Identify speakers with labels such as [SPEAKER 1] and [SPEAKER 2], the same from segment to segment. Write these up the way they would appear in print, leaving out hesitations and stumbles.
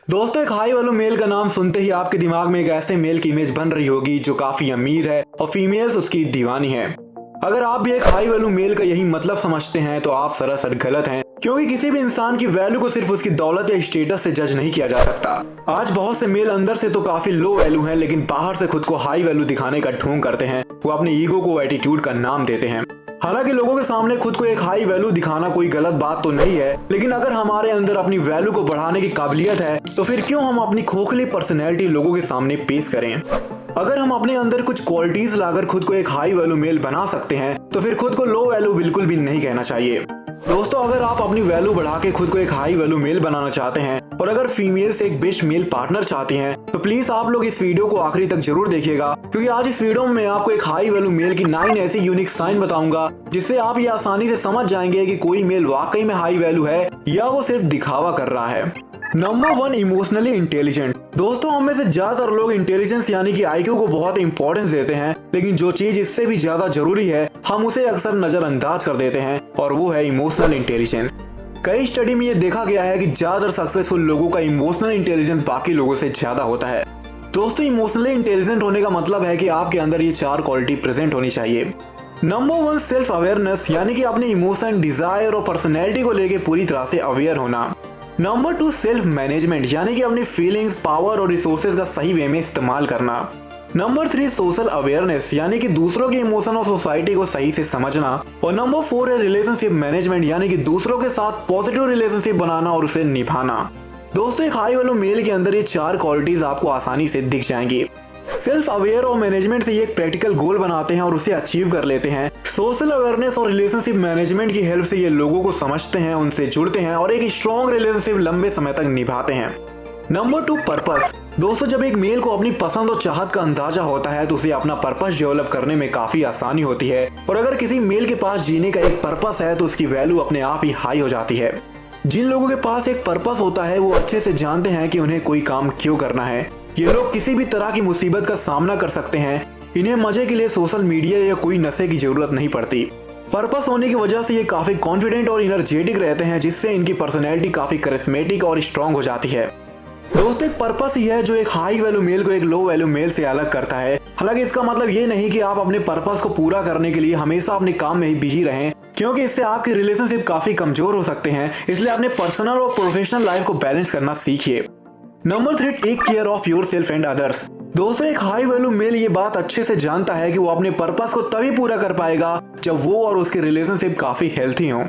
[SPEAKER 1] दोस्तों, एक high value mail का नाम सुनते ही आपके दिमाग में एक ऐसे मेल की इमेज बन रही होगी जो काफी अमीर है और फीमेल्स उसकी दीवानी है। अगर आप भी एक हाई वैल्यू मेल का यही मतलब समझते हैं तो आप सरासर गलत हैं, क्योंकि किसी भी इंसान की वैल्यू को सिर्फ उसकी दौलत या स्टेटस से जज नहीं किया जा सकता। आज बहुत से मेल अंदर से तो काफी लो वैल्यू हैं, लेकिन बाहर से खुद को हाई वैल्यू दिखाने का ढोंग करते हैं। वो अपने ईगो को एटीट्यूड का नाम देते हैं। हालांकि लोगों के सामने खुद को एक हाई वैल्यू दिखाना कोई गलत बात तो नहीं है, लेकिन अगर हमारे अंदर अपनी वैल्यू को बढ़ाने की काबिलियत है तो फिर क्यों हम अपनी खोखली पर्सनैलिटी लोगों के सामने पेश करें। अगर हम अपने अंदर कुछ क्वालिटीज लाकर खुद को एक हाई वैल्यू मेल बना सकते हैं तो फिर खुद को लो वैल्यू बिल्कुल भी नहीं कहना चाहिए। दोस्तों, अगर आप अपनी वैल्यू बढ़ा के खुद को एक हाई वैल्यू मेल बनाना चाहते हैं और अगर फीमेल से एक बेस्ट मेल पार्टनर चाहते हैं तो प्लीज आप लोग इस वीडियो को आखिरी तक जरूर देखिएगा, क्योंकि आज इस वीडियो में मैं आपको एक हाई वैल्यू मेल की 9 ऐसी यूनिक साइन बताऊंगा जिससे आप ये आसानी से समझ जाएंगे कि कोई मेल वाकई में हाई वैल्यू है या वो सिर्फ दिखावा कर रहा है। Number 1, emotionally intelligent. दोस्तों, हम में से ज्यादातर लोग इंटेलिजेंस यानी कि आईक्यू को बहुत इंपॉर्टेंस देते हैं, लेकिन जो चीज इससे भी ज्यादा जरूरी है हम उसे अक्सर नजरअंदाज कर देते हैं, और वो है इमोशनल इंटेलिजेंस। कई स्टडी में ये देखा गया है कि ज्यादातर सक्सेसफुल लोगों का इमोशनल इंटेलिजेंस बाकी लोगों से ज्यादा होता है। दोस्तों, इमोशनली इंटेलिजेंट होने का मतलब है कि आपके अंदर ये 4 क्वालिटी प्रेजेंट होनी चाहिए। नंबर 1, सेल्फ अवेयरनेस, यानी कि अपने इमोशन, डिजायर और पर्सनैलिटी को लेके पूरी तरह से अवेयर होना। नंबर 2, सेल्फ मैनेजमेंट, यानी कि अपनी फीलिंग्स, पावर और रिसोर्सेज का सही वे में इस्तेमाल करना। नंबर 3, सोशल अवेयरनेस, यानी कि दूसरों के इमोशन और सोसाइटी को सही से समझना। और नंबर 4 है रिलेशनशिप मैनेजमेंट, यानी कि दूसरों के साथ पॉजिटिव रिलेशनशिप बनाना और उसे निभाना। दोस्तों, एक हाई वैल्यू मेल के अंदर ये 4 क्वालिटीज आपको आसानी से दिख जाएंगी। सेल्फ अवेयर और मैनेजमेंट से ये एक प्रैक्टिकल गोल बनाते हैं और उसे अचीव कर लेते हैं। सोशल अवेयरनेस और रिलेशनशिप मैनेजमेंट की हेल्प से ये लोगों को समझते हैं, उनसे जुड़ते हैं और एक स्ट्रॉन्ग रिलेशनशिप लंबे समय तक निभाते हैं। Number 2, purpose. दोस्तों, जब एक मेल को अपनी पसंद और चाहत का अंदाजा होता है तो उसे अपना पर्पस डेवलप करने में काफी आसानी होती है, और अगर किसी मेल के पास जीने का एक पर्पस है तो उसकी वैल्यू अपने आप ही हाई हो जाती है। जिन लोगों के पास एक पर्पस होता है वो अच्छे से जानते हैं कि उन्हें कोई काम क्यों करना है। ये लोग किसी भी तरह की मुसीबत का सामना कर सकते हैं। इन्हें मजे के लिए सोशल मीडिया या कोई नशे की जरूरत नहीं पड़ती। पर्पस होने की वजह से ये काफी कॉन्फिडेंट और एनर्जेटिक रहते हैं, जिससे इनकी पर्सनैलिटी काफी करिश्मेटिक और स्ट्रांग हो जाती है। दोस्तों, एक पर्पस ही है जो एक हाई वैल्यू मेल को एक लो वैल्यू मेल से अलग करता है। हालांकि इसका मतलब ये नहीं कि आप अपने पर्पस को पूरा करने के लिए हमेशा अपने काम में ही बिजी रहें, क्योंकि इससे आपके रिलेशनशिप काफी कमजोर हो सकते हैं। इसलिए अपने पर्सनल और प्रोफेशनल लाइफ को बैलेंस करना सीखिए। Number 3, take care of your self and others. दोस्तों, एक हाई वैल्यू मेल ये बात अच्छे से जानता है कि वो अपने पर्पस को तभी पूरा कर पाएगा जब वो और उसके रिलेशनशिप काफी हेल्थी हों।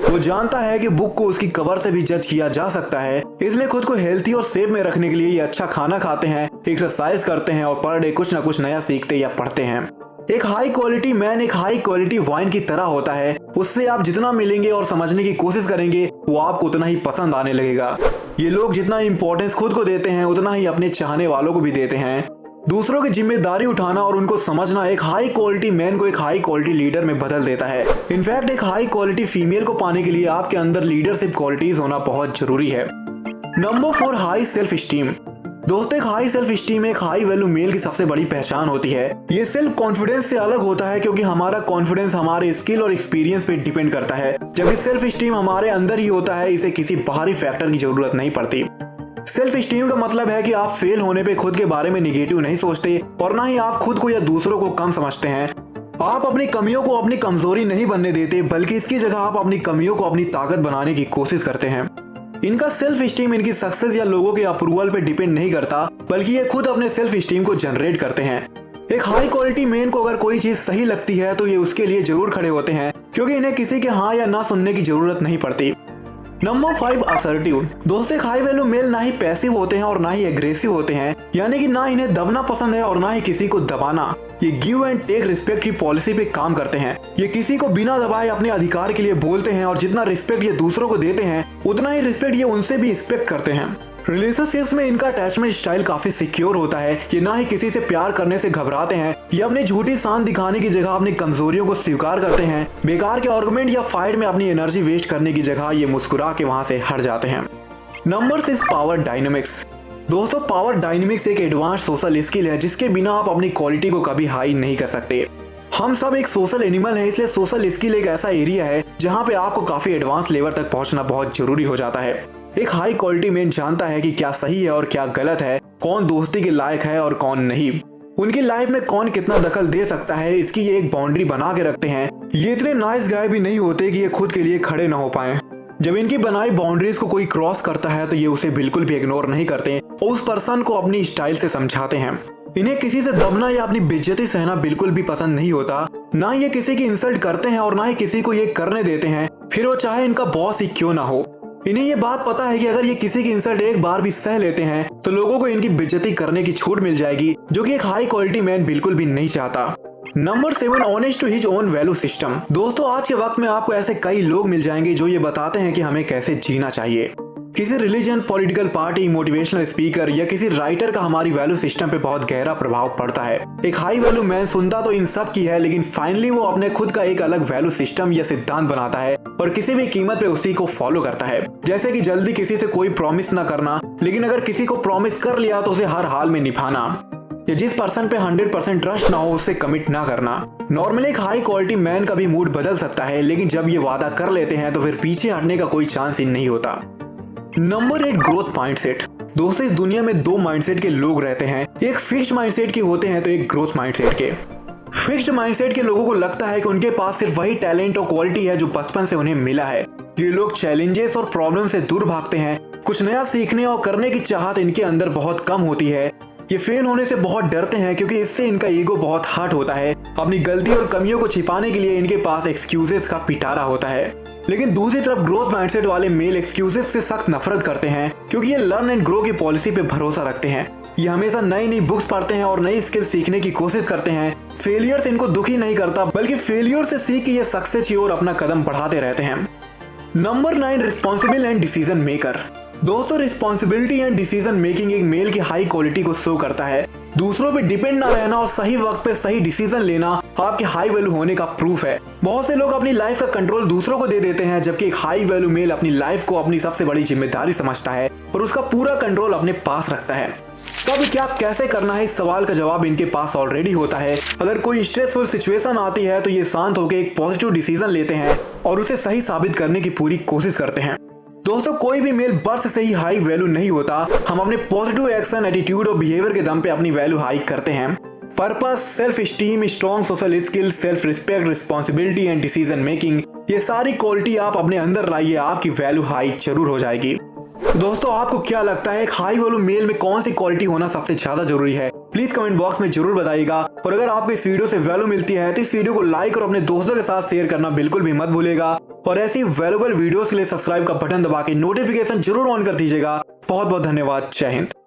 [SPEAKER 1] वो जानता है कि बुक को उसकी कवर से भी जज किया जा सकता है, इसलिए खुद को हेल्थी और सेफ में रखने के लिए ये अच्छा खाना खाते हैं, एक्सरसाइज करते हैं और पर डे कुछ ना कुछ नया सीखते या पढ़ते हैं। एक हाई क्वालिटी मैन एक हाई क्वालिटी वाइन की तरह होता है। उससे आप जितना मिलेंगे और समझने की कोशिश करेंगे वो आपको उतना ही पसंद आने लगेगा। ये लोग जितना इंपॉर्टेंस खुद को देते हैं उतना ही अपने चाहने वालों को भी देते हैं। दूसरों की जिम्मेदारी उठाना और उनको समझना एक हाई क्वालिटी मैन को एक हाई क्वालिटी लीडर में बदल देता है। इनफैक्ट, एक हाई क्वालिटी फीमेल को पाने के लिए आपके अंदर लीडरशिप क्वालिटीज होना बहुत जरूरी है। Number 4, high self esteem. दोस्तों, एक हाई सेल्फ स्टीम एक हाई वैल्यू मेल की सबसे बड़ी पहचान होती है। ये सेल्फ कॉन्फिडेंस से अलग होता है, क्योंकि हमारा कॉन्फिडेंस हमारे स्किल और एक्सपीरियंस पे डिपेंड करता है, जबकि सेल्फ स्टीम हमारे अंदर ही होता है। इसे किसी बाहरी फैक्टर की जरूरत नहीं पड़ती। सेल्फ स्टीम का मतलब है कि आप फेल होने पे खुद के बारे में निगेटिव नहीं सोचते और ना ही आप खुद को या दूसरों को कम समझते हैं। आप अपनी कमियों को अपनी कमजोरी नहीं बनने देते, बल्कि इसकी जगह आप अपनी कमियों को अपनी ताकत बनाने की कोशिश करते हैं। इनका सेल्फ स्टीम इनकी सक्सेस या लोगों के अप्रूवल पे डिपेंड नहीं करता, बल्कि ये खुद अपने सेल्फ स्टीम को जनरेट करते हैं। एक हाई क्वालिटी मैन को अगर कोई चीज सही लगती है तो ये उसके लिए जरूर खड़े होते हैं, क्योंकि इन्हें किसी के हाँ या ना सुनने की जरूरत नहीं पड़ती। Number 5, assertive. दोस्तों, एक हाई वैल्यू मेल ना ही पैसिव होते हैं और ना ही एग्रेसिव होते हैं, यानी कि ना इन्हें दबना पसंद है और ना ही किसी को दबाना। ये गिव एंड टेक रिस्पेक्ट की पॉलिसी पे काम करते हैं। ये किसी को बिना दबाए अपने अधिकार के लिए बोलते हैं, और जितना रिस्पेक्ट ये दूसरों को देते हैं उतना ही रिस्पेक्ट ये उनसे भी एक्सपेक्ट करते हैं। रिलेशनशिप्स में इनका अटैचमेंट स्टाइल काफी सिक्योर होता है। ये ना ही किसी से प्यार करने से घबराते हैं। ये अपनी झूठी शान दिखाने की जगह अपनी कमजोरियों को स्वीकार करते हैं। बेकार के आर्गुमेंट या फाइट में अपनी एनर्जी वेस्ट करने की जगह ये मुस्कुरा के वहां से हट जाते हैं। Number 6, power dynamics. दोस्तों, पावर डायनेमिक्स एक एडवांस सोशल स्किल है जिसके बिना आप अपनी क्वालिटी को कभी हाई नहीं कर सकते। हम सब एक सोशल एनिमल है, इसलिए सोशल स्किल एक ऐसा एरिया है जहाँ पे आपको काफी एडवांस लेवल तक पहुँचना बहुत जरूरी हो जाता है। एक हाई क्वालिटी मैन जानता है कि क्या सही है और क्या गलत है, कौन दोस्ती के लायक है और कौन नहीं, उनकी लाइफ में कौन कितना दखल दे सकता है, इसकी ये एक बाउंड्री बना के रखते हैं। ये इतने नाइस गाय भी नहीं होते कि ये खुद के लिए खड़े ना हो पाए। जब इनकी बनाई बाउंड्रीज को कोई क्रॉस करता है तो ये उसे बिल्कुल भी इग्नोर नहीं करते और उस पर्सन को अपनी स्टाइल से समझाते हैं। इन्हें किसी से दबना या अपनी बेइज्जती सहना बिल्कुल भी पसंद नहीं होता। ना ये किसी की इंसल्ट करते हैं और ना ही किसी को ये करने देते हैं, फिर वो चाहे इनका बॉस ही क्यों ना हो। इन्हें ये बात पता है कि अगर ये किसी की इंसल्ट एक बार भी सह लेते हैं तो लोगों को इनकी बेइज्जती करने की छूट मिल जाएगी, जो कि एक हाई क्वालिटी मैन बिल्कुल भी नहीं चाहता। Number 7, honest to his own value system. दोस्तों, आज के वक्त में आपको ऐसे कई लोग मिल जाएंगे जो ये बताते हैं कि हमें कैसे जीना चाहिए। किसी religion, political party, motivational speaker या किसी राइटर का हमारी वैल्यू सिस्टम पे बहुत गहरा प्रभाव पड़ता है। एक हाई वैल्यू मैन सुनता तो इन सब की है, लेकिन फाइनली वो अपने खुद का एक अलग वैल्यू सिस्टम या सिद्धांत बनाता है और किसी भी कीमत पे उसी को फॉलो करता है। जैसे कि जल्दी किसी से कोई प्रॉमिस ना करना, लेकिन अगर किसी को प्रॉमिस कर लिया तो उसे हर हाल में निभाना, या जिस पर्सन पे 100% ट्रस्ट ना हो उससे कमिट ना करना। नॉर्मली एक हाई क्वालिटी मैन का भी मूड बदल सकता है, लेकिन जब ये वादा कर लेते हैं तो फिर पीछे हटने का कोई चांस ही नहीं होता। Number 8, growth mindset. दोस्तों, इस दुनिया में 2 माइंडसेट के लोग रहते हैं, एक फिक्स्ड माइंडसेट के होते हैं तो एक ग्रोथ माइंडसेट के। फिक्स्ड माइंडसेट के लोगों को लगता है कि उनके पास सिर्फ वही टैलेंट और क्वालिटी है जो बचपन से उन्हें मिला है। ये लोग चैलेंजेस और प्रॉब्लम से दूर भागते हैं, कुछ नया सीखने और करने की चाहत इनके अंदर बहुत कम होती है। ये फेल होने से बहुत डरते हैं क्योंकि इससे इनका ईगो बहुत हर्ट होता है। अपनी गलती और कमियों को छिपाने के लिए इनके पास एक्सक्यूजेस का पिटारा होता है। लेकिन दूसरी तरफ ग्रोथ माइंडसेट वाले मेल एक्सक्यूजेस से सख्त नफरत करते हैं क्योंकि ये लर्न एंड ग्रो की पॉलिसी पे भरोसा रखते हैं। ये हमेशा नई नई बुक्स पढ़ते हैं और नई स्किल सीखने की कोशिश करते हैं। फेलियर्स इनको दुखी नहीं करता, बल्कि फेलियर से सीख के ये सक्सेस की ओर अपना कदम बढ़ाते रहते हैं। Number 9, responsible and decision maker. दोस्तों, रिस्पॉन्सिबिलिटी एंड डिसीजन मेकिंग एक मेल की हाई क्वालिटी को शो करता है। दूसरों पे डिपेंड ना रहना और सही वक्त पे सही डिसीजन लेना आपके हाई वैल्यू होने का प्रूफ है। बहुत से लोग अपनी लाइफ का कंट्रोल दूसरों को दे देते हैं, जबकि एक हाई वैल्यू मेल अपनी लाइफ को अपनी सबसे बड़ी जिम्मेदारी समझता है और उसका पूरा कंट्रोल अपने पास रखता है। कब क्या कैसे करना है, इस सवाल का जवाब इनके पास ऑलरेडी होता है। अगर कोई स्ट्रेसफुल सिचुएशन आती है तो ये शांत होकर एक पॉजिटिव डिसीजन लेते हैं और उसे सही साबित करने की पूरी कोशिश करते हैं। दोस्तों, कोई भी मेल बर्थ से ही हाई वैल्यू नहीं होता। हम अपने पॉजिटिव एक्शन, एटीट्यूड और बिहेवियर के दम पे अपनी वैल्यू हाई करते हैं। Purpose, self esteem, strong social skill, self respect, responsibility and decision making, ये सारी क्वालिटी आप अपने अंदर लाइए, आपकी वैल्यू हाई जरूर हो जाएगी। दोस्तों, आपको क्या लगता है एक हाई वैल्यू मेल में कौन सी क्वालिटी होना सबसे ज्यादा जरूरी है? प्लीज कमेंट बॉक्स में जरूर बताइएगा। और अगर आपको इस वीडियो से वैल्यू मिलती है तो इस वीडियो को लाइक और अपने दोस्तों के साथ शेयर करना बिल्कुल भी मत भूलिएगा। और ऐसी वैल्यूएबल वीडियोस के लिए सब्सक्राइब का बटन दबा के नोटिफिकेशन जरूर ऑन कर दीजिएगा। बहुत बहुत धन्यवाद। जय हिंद।